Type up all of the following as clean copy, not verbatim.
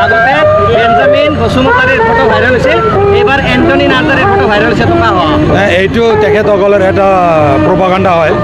আগতে বেঞ্জামিন বসুমতাৰীৰ photo viral হৈছিল, এইবাৰ এণ্টনি নাৰ্জাৰীৰ ফটো ভাইৰেল হৈছে। তোমাৰ এইটো তেখেতসকলৰ এটা প্ৰপাগাণ্ডা হয়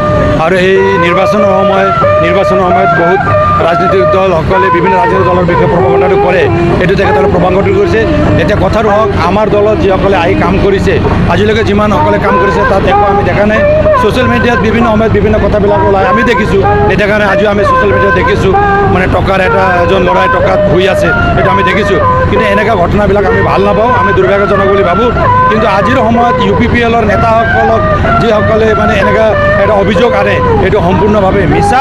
আৰু এই নিৰ্বাচনৰ সময়ত বহুত ৰাজনৈতিক দলসকলে বিভিন্ন ৰাজনৈতিক দলৰ বিষয়ে প্ৰপাগাণ্ডাটো কৰে। এইটো তেখেতসকলে প্ৰপাগাণ্ডা কৰিছে। এতিয়া কথাটো হওক, আমাৰ দলত যিসকলে আহি কাম কৰিছে, আজিলৈকে যিমানসকলে কাম কৰিছে তাত একো আমি দেখা নাই। ছ'চিয়েল মিডিয়াত বিভিন্ন সময়ত বিভিন্ন কথাবিলাক ওলাই আমি দেখিছোঁ। দেখা নাই আজিও আমি ছ'চিয়েল মিডিয়াত দেখিছোঁ, মানে টকাৰ এজন ল'ৰাই টকাত শুই আছে, সেইটো আমি দেখিছোঁ। কিন্তু এনেকুৱা ঘটনাবিলাক আমি ভাল নাপাওঁ, আমি দুৰ্ভাগ্যজনক বুলি ভাবোঁ। কিন্তু আজিৰ সময়ত UPPLৰ নেতাসকলক যিসকলে মানে এনেকুৱা এটা অভিযোগ আনে, এইটো সম্পূৰ্ণভাৱে মিছা।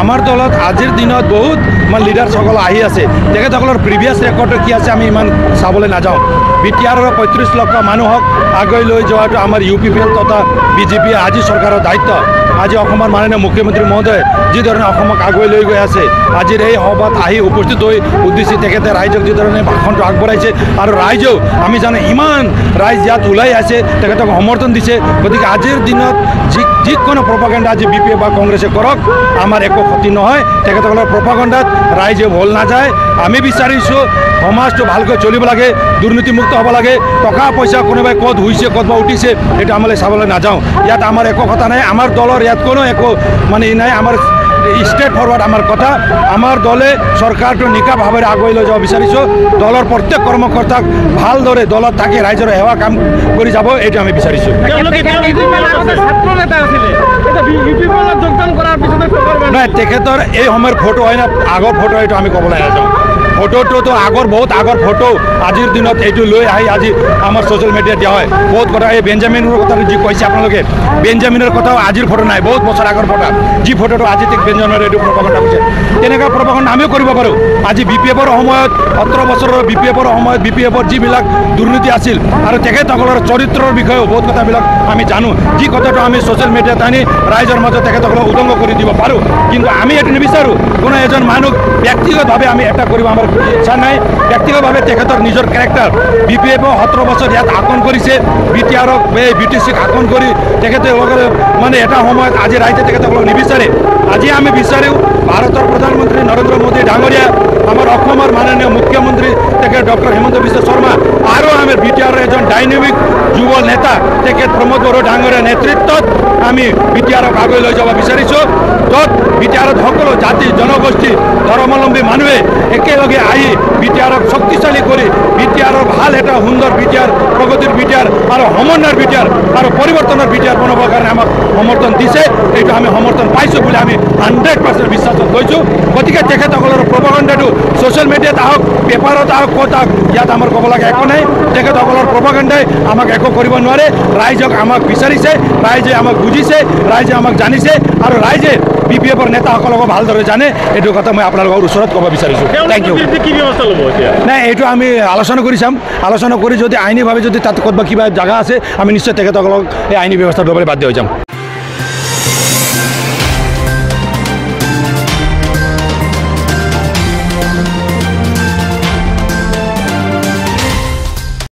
আমাৰ দলত আজিৰ দিনত বহুত মানে লিডাৰসকল আহি আছে, তেখেতসকলৰ প্ৰিভিয়াছ ৰেকৰ্ডটো কি আছে আমি ইমান চাবলৈ নাযাওঁ। BTRৰ 35 লক্ষ মানুহক আগুৱাই লৈ যোৱাটো আমাৰ UPPL তথা BJP আজি চৰকাৰৰ দায়িত্ব। আজি অসমৰ মাননীয় মুখ্যমন্ত্ৰী মহোদয় যিধৰণে অসমক আগুৱাই লৈ গৈ আছে, আজিৰ এই সভাত আহি উপস্থিত হৈ উদ্দেশ্যি তেখেতে ৰাইজক যিধৰণে ভাষণটো আগবঢ়াইছে আৰু ৰাইজেও আমি জানো ইমান ৰাইজ ইয়াত ওলাই আছে, তেখেতক সমৰ্থন দিছে। গতিকে আজিৰ দিনত যিকোনো প্ৰপাগাণ্ডা আজি BPF বা কংগ্ৰেছে কৰক, আমাৰ একো ক্ষতি নহয়। তেখেতসকলৰ প্ৰপাগাণ্ডাত ৰাইজে ভুল নাযায়। আমি বিচাৰিছোঁ সমাজটো ভালকৈ চলিব লাগে, দুৰ্নীতিমুক্ত হ'ব লাগে। টকা পইচা কোনোবাই ক'ত হৈছে ক'ত উঠিছে এইটো আমি চাবলৈ নাযাওঁ। ইয়াত আমাৰ একো কথা নাই, আমাৰ দলৰ ইয়াত কোনো একো মানে নাই। আমাৰ ষ্ট্ৰেট ফৰৱাৰ্ড আমাৰ কথা। আমাৰ দলে চৰকাৰটো নিকাভাৱে আগুৱাই লৈ যাব বিচাৰিছোঁ। দলৰ প্ৰত্যেক কৰ্মকৰ্তাক ভালদৰে দলত থাকি ৰাইজৰ সেৱা কাম কৰি যাব, এইটো আমি বিচাৰিছোঁ। নাই, তেখেতৰ এই সময়ৰ ফটো হয় না আগৰ ফটো, এইটো আমি ক'বলৈ নাযাওঁ। ফটোটোতো বহুত আগৰ ফটো, আজিৰ দিনত এইটো লৈ আহি আজি আমাৰ ছ'চিয়েল মিডিয়াত দিয়া হয়। বহুত কথা এই বেঞ্জামিনৰ কথা যি কৈছে আপোনালোকে, বেঞ্জামিনৰ কথাও আজিৰ ফটো নাই, বহুত বছৰ আগৰ ফটো। যি ফটোটো আজি ঠিক বেঞ্জামিনৰ এইটো প্ৰপাগাণ্ডা হৈছে, তেনেকুৱা প্ৰপাগাণ্ডা আমিও কৰিব পাৰোঁ। আজি BPFৰ সময়ত 17 বছৰৰ BPFৰ সময়ত BPFৰ যিবিলাক দুৰ্নীতি আছিল আৰু তেখেতসকলৰ চৰিত্ৰৰ বিষয়েও বহুত কথাবিলাক আমি জানো। যি কথাটো আমি ছ'চিয়েল মিডিয়াত আনি ৰাইজৰ মাজত তেখেতসকলক উদংগ কৰি দিব পাৰোঁ। কিন্তু আমি এইটো নিবিচাৰোঁ কোনো এজন মানুহ ব্যক্তিগতভাৱে আমি এটা কৰিব আমাৰ ইচ্ছা নাই। ব্যক্তিগতভাৱে তেখেতৰ নিজৰ কেৰেক্টাৰ, BPFও 17 বছৰ ইয়াত শাসন কৰিছে, BTRক BTCক শাসন কৰি তেখেতে মানে এটা সময়ত আজি ৰাইজে তেখেতসকলক নিবিচাৰে। আজি আমি বিচাৰোঁ ভাৰতৰ প্ৰধানমন্ত্ৰী নৰেন্দ্ৰ মোদী ডাঙৰীয়া, আমাৰ অসমৰ মাননীয় মুখ্যমন্ত্ৰী তেখেত ডক্টৰ হিমন্ত বিশ্ব শৰ্মা আৰু আমি BTRৰ এজন ডাইনামিক যুৱ নেতা তেখেত প্ৰমোদ বড়ো ডাঙৰীয়া নেতৃত্বত আমি BTRক আগুৱাই লৈ যাব বিচাৰিছোঁ। য'ত BTRত সকলো জাতি জনগোষ্ঠী ধৰ্মাৱলম্বী মানুহে একেলগে আহি BTRক শক্তিশালী কৰি BTRৰ ভাল এটা সুন্দৰ BTR, প্ৰগতিৰ BTR আৰু সমন্বয়ৰ BTR আৰু পৰিৱৰ্তনৰ BTR বনাবৰ কাৰণে আমাক সমৰ্থন দিছে। এইটো আমি সমৰ্থন পাইছোঁ বুলি আমি 100% বিশ্বাসত লৈছোঁ। গতিকে তেখেতসকলৰ প্ৰপাগাণ্ডাটো ছ'চিয়েল মিডিয়াত আহক, পেপাৰত আহক, ক'ত আহক, ইয়াত আমাৰ ক'ব লগা একো নাই। তেখেতসকলৰ প্ৰপাগাণ্ডাই আমাক একো কৰিব নোৱাৰে। ৰাইজক আমাক বিচাৰিছে, ৰাইজে আমাক বুজিছে, ৰাইজে আমাক জানিছে আৰু ৰাইজে BPFৰ নেতাসকলকো ভালদৰে জানে। এইটো কথা মই আপোনালোকৰ ওচৰত ক'ব বিচাৰিছোঁ। Thank you. নাই, এইটো আমি আলোচনা কৰি চাম। আলোচনা কৰি যদি আইনীভাৱে যদি তাত ক'ৰবাত কিবা জেগা আছে, আমি নিশ্চয় তেখেতসকলক এই আইনী ব্যৱস্থা ল'বলৈ বাধ্য হৈ যাম।